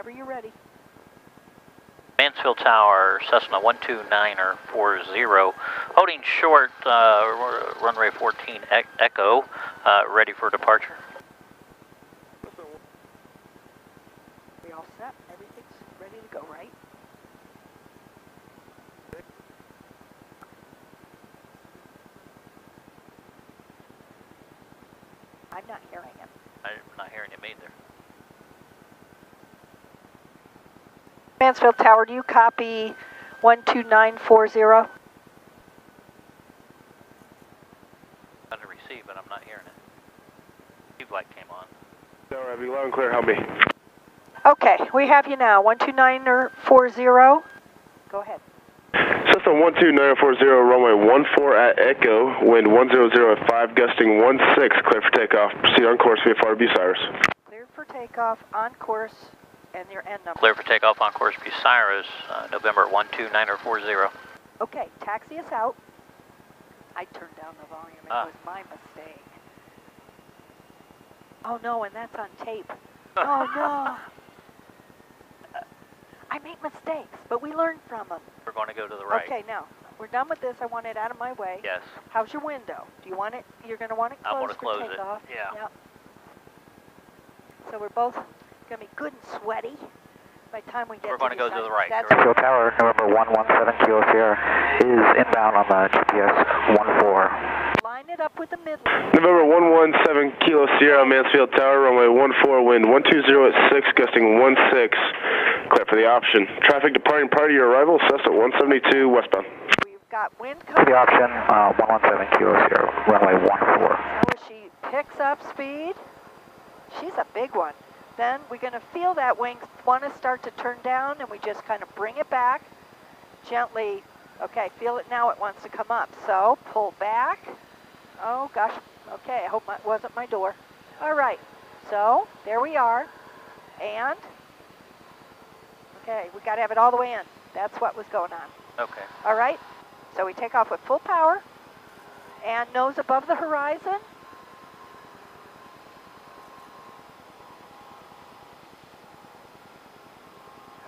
whenever you're ready. Mansfield Tower, Cessna 12940, holding short, runway 14 Echo, ready for departure. We all set? Everything's ready to go, right? I'm not hearing it. I'm not hearing him either. Mansfield Tower, do you copy 12940? Trying to receive, but I'm not hearing it. Tube light came on. Tower, have you loud and clear, help me. Okay, we have you now, 12940. Go ahead. Cessna 12940, runway 14 at Echo, wind 100 at 5, gusting 16, clear for takeoff. Proceed on course via Bucyrus. Clear for takeoff, on course, and your end number. Clear for takeoff on course Bucyrus, November 12940. Okay, taxi us out. I turned down the volume, it was my mistake. Oh no, and that's on tape. Oh no. I make mistakes, but we learn from them. We're going to go to the right. Okay, now, we're done with this. I want it out of my way. Yes. How's your window? Do you want it, you're going to want it closed I want to close for takeoff? it, yeah. Yep. So we're both going to be good and sweaty by the time we get We're going to go to the right. Mansfield Tower, November 117 Kilo Sierra is inbound on the GPS 14. Line it up with the midline. November 117 Kilo Sierra, Mansfield Tower, runway 14, wind 120 at 6, gusting 16. Clear for the option. Traffic departing prior to your arrival, Cessna 172 westbound. We've got wind coming. The option, 117 Kilo Sierra, runway 14. So as she picks up speed, she's a big one. Then we're going to feel that wing want to start to turn down, and we just kind of bring it back gently. Okay, feel it now, it wants to come up. So pull back. Oh gosh, okay, I hope it wasn't my door. All right, so there we are. And, okay, we got to have it all the way in. That's what was going on. Okay. All right, so we take off with full power and nose above the horizon.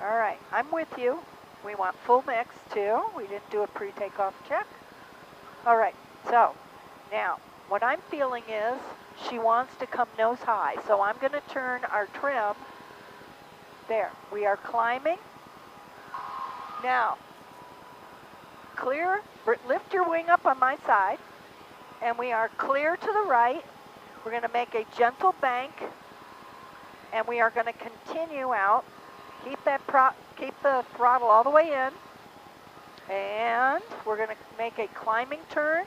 All right, I'm with you. We want full mix too. We didn't do a pre-takeoff check. All right, so now what I'm feeling is she wants to come nose high. So I'm going to turn our trim. There, we are climbing. Now, clear, lift your wing up on my side, and we are clear to the right. We're going to make a gentle bank, and we are going to continue out. Keep the throttle all the way in, and we're going to make a climbing turn,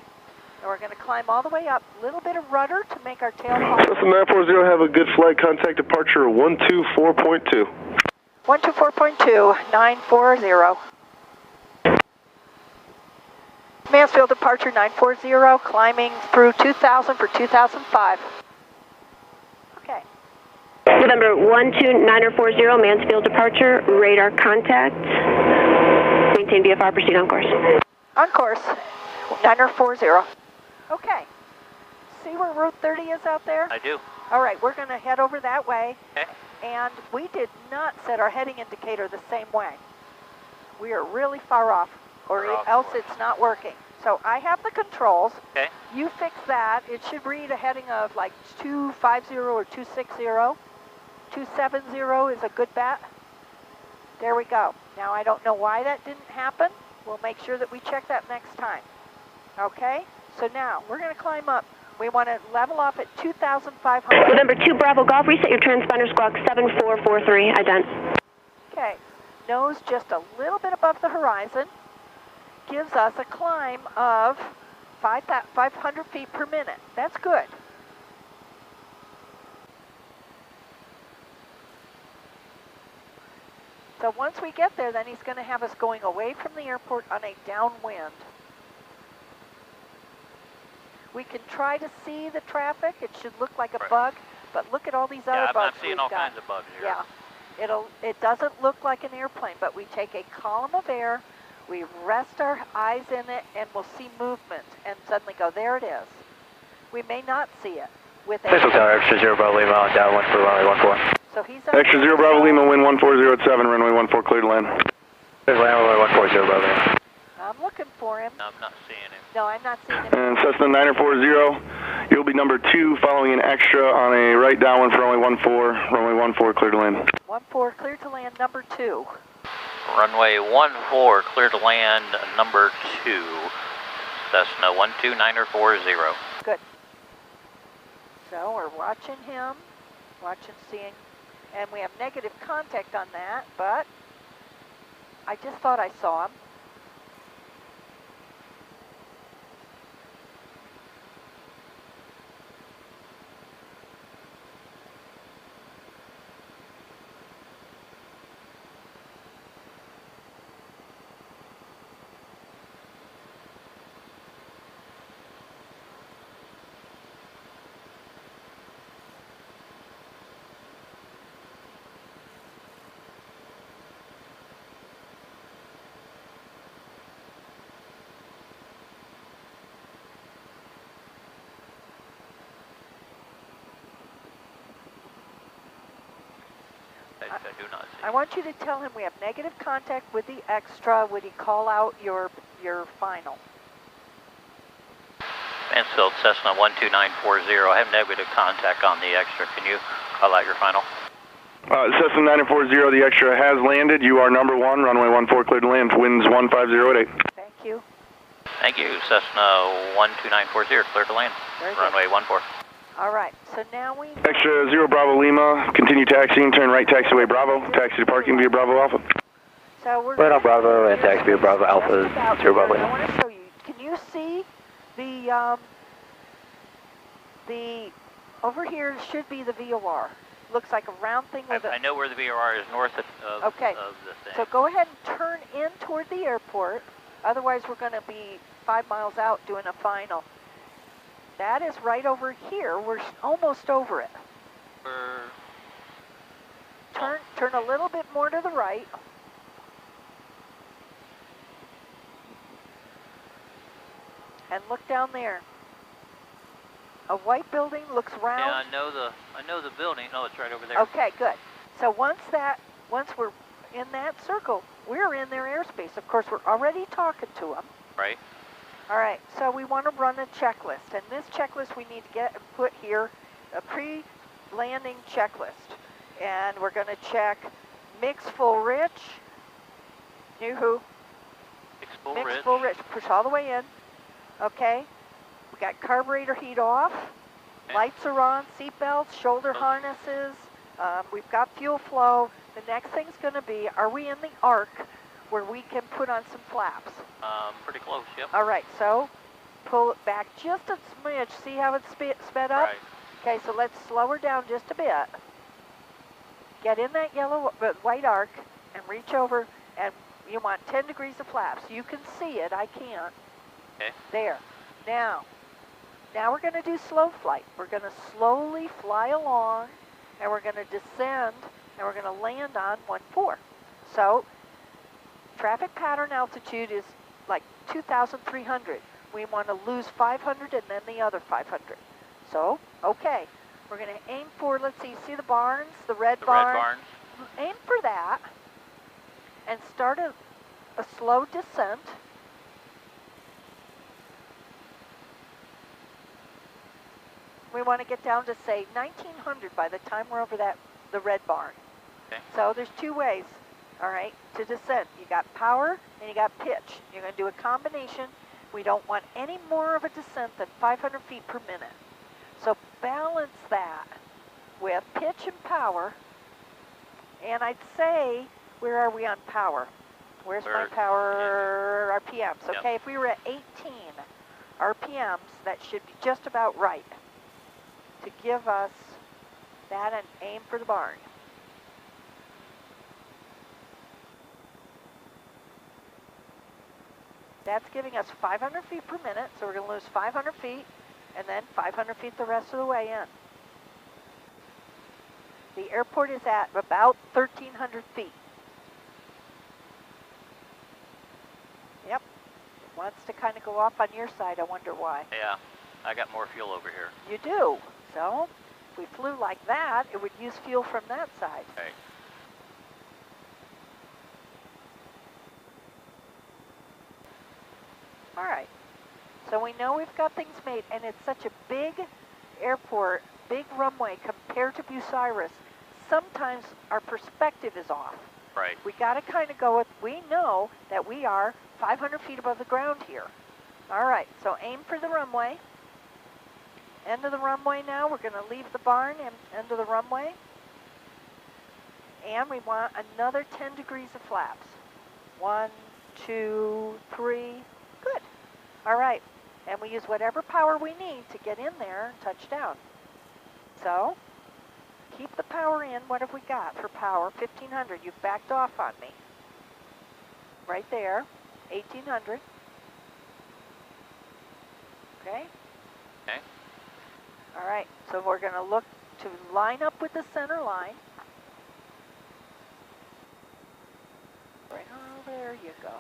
and we're going to climb all the way up. A little bit of rudder to make our tail fall. Cessna 940, have a good flight. Contact departure 124.2. 124.2, 940. Mansfield departure 940, climbing through 2000 for 2005. Okay. November 12940, Mansfield departure, radar contact. Maintain VFR, proceed on course. On course, 940. Okay. See where Route 30 is out there? I do. All right, we're going to head over that way. Okay. And we did not set our heading indicator the same way. We are really far off, or else it's not working. So I have the controls. Okay. You fix that. It should read a heading of like 250 or 260. 270 is a good bet. There we go. Now I don't know why that didn't happen. We'll make sure that we check that next time. Okay? So now we're going to climb up. We want to level off at 2,500. November 2 Bravo Golf, reset your transponder, squawk 7443, ident. Okay. Nose just a little bit above the horizon. Gives us a climb of 500 feet per minute. That's good. So once we get there, then he's going to have us going away from the airport on a downwind. We can try to see the traffic. It should look like a bug, but look at all these other bugs. Yeah, I'm not seeing all kinds of bugs here. Yeah, it doesn't look like an airplane, but we take a column of air, we rest our eyes in it, and we'll see movement, and suddenly go, there it is. We may not see it with a... Mansfield Tower, extra 0 Bravo, Lima, downwind for runway 14. So he's on Extra 0 Bravo Lima, wind 14 at 7, runway 14 clear to land. Clear to land, runway 14 Bravo. I'm looking for him. I'm not seeing him. No, I'm not seeing him. And Cessna 940, you'll be number 2 following an extra on a right downwind for runway 14 clear to land. 14 clear to land, number 2. Runway 14, clear to land, number 2. Cessna 12940. Good. So we're watching him, seeing, and we have negative contact on that, but I just thought I saw him. I do not see I him. want you to tell him we have negative contact with the extra. Would he call out your final? Mansfield, Cessna 12940. I have negative contact on the extra. Can you call out your final? Cessna 940, the extra has landed. You are number 1, runway 14 clear to land, winds 15088. Thank you. Thank you, Cessna 12940, clear to land. Very good. Runway 14. All right, so now we... Extra 0 Bravo Lima, continue taxiing, turn right taxiway Bravo, taxi to parking via Bravo Alpha. So we're Right on Bravo and taxi via Bravo Alpha, 0 Bravo I Lima. want to show you. Can you see the over here should be the VOR. Looks like a round thing with I know where the VOR is, north of okay. of the thing. So go ahead and turn in toward the airport. Otherwise, we're going to be 5 miles out doing a final. That is right over here. We're almost over it. Turn a little bit more to the right. And look down there. A white building looks round. Yeah, I know the building. No, it's right over there. Okay, good. So once we're in that circle, we're in their airspace. Of course, we're already talking to them. Right. All right, so we want to run a checklist, and this checklist we need to put here, a pre-landing checklist, and we're going to check mix full rich, yoo-hoo, mix full rich, push all the way in, okay, we got carburetor heat off, okay. Lights are on, seat belts, shoulder harnesses, we've got fuel flow. The next thing's going to be, are we in the arc where we can put on some flaps? Pretty close, yep. All right, so pull it back just a smidge. See how it's sped up? Right. Okay, so let's slow her down just a bit. Get in that white arc and reach over, and you want 10 degrees of flaps. You can see it, I can't. Okay. There. Now we're going to do slow flight. We're going to slowly fly along, and we're going to descend, and we're going to land on 14. So traffic pattern altitude is like 2,300. We want to lose 500 and then the other 500. So, okay, we're going to aim for, let's see the barns, the red barns. Aim for that and start a slow descent. We want to get down to, say, 1,900 by the time we're over the red barn. Okay. So there's two ways. All right, to descend. You got power and you got pitch. You're going to do a combination. We don't want any more of a descent than 500 feet per minute. So balance that with pitch and power. And I'd say, where are we on power? Where's my power RPMs? Okay, if we were at 18 RPMs, that should be just about right to give us that and aim for the barn. That's giving us 500 feet per minute, so we're going to lose 500 feet, and then 500 feet the rest of the way in. The airport is at about 1,300 feet. Yep. It wants to kind of go off on your side. I wonder why. Yeah, I got more fuel over here. You do. So If we flew like that, it would use fuel from that side. Okay. All right. So we know we've got things made, and it's such a big airport, big runway compared to Bucyrus. Sometimes our perspective is off. Right. We got to kind of go with, we know that we are 500 feet above the ground here. All right, so aim for the runway. End of the runway now. We're going to leave the barn and end of the runway. And we want another 10 degrees of flaps. 1, 2, 3. Good. All right. And we use whatever power we need to get in there and touch down. So, keep the power in. What have we got for power? 1,500. You've backed off on me. Right there. 1,800. Okay? Okay. All right. So we're going to look to line up with the center line. Right over there you go.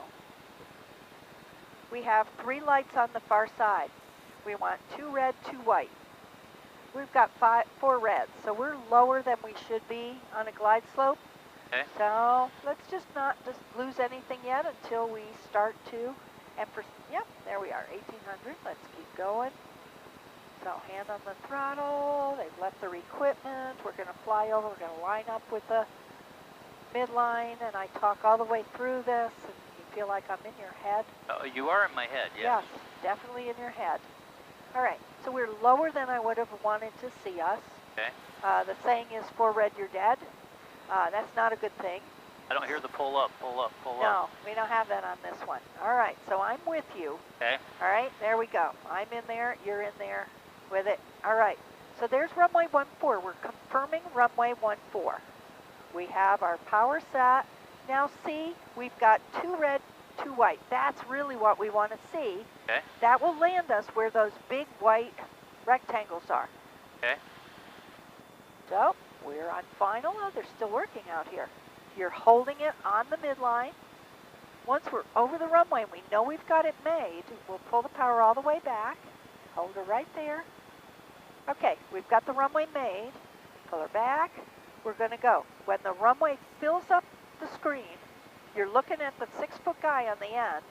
We have 3 lights on the far side. We want 2 red, 2 white. We've got 4 reds, so we're lower than we should be on a glide slope. Okay. So let's just not lose anything yet until we start to. And for, yep, there we are, 1,800. Let's keep going. So hand on the throttle. They've left their equipment. We're going to fly over. We're going to line up with the midline, and I talk all the way through this, and you feel like I'm in your head. You are in my head, yes. Yes, definitely in your head. All right, so we're lower than I would have wanted to see us. Okay. The saying is, 4 red, you're dead. That's not a good thing. I don't hear the pull up, pull up, pull up. No, we don't have that on this one. All right, so I'm with you. Okay. All right, there we go. I'm in there, you're in there with it. All right, so there's runway 14. We're confirming runway 14. We have our power set. Now see, we've got 2 red, 2 white. That's really what we want to see. Okay. That will land us where those big white rectangles are. Okay. So we're on final. Oh, they're still working out here. You're holding it on the midline. Once we're over the runway and we know we've got it made, we'll pull the power all the way back. Hold her right there. Okay, we've got the runway made. Pull her back. We're going to go. When the runway fills up the screen, you're looking at the 6-foot guy on the end,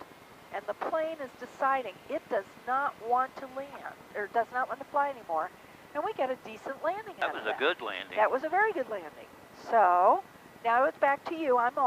and the plane is deciding it does not want to land, or does not want to fly anymore, and we get a decent landing out of that. That was a good landing. That was a very good landing. So, now it's back to you. I'm off.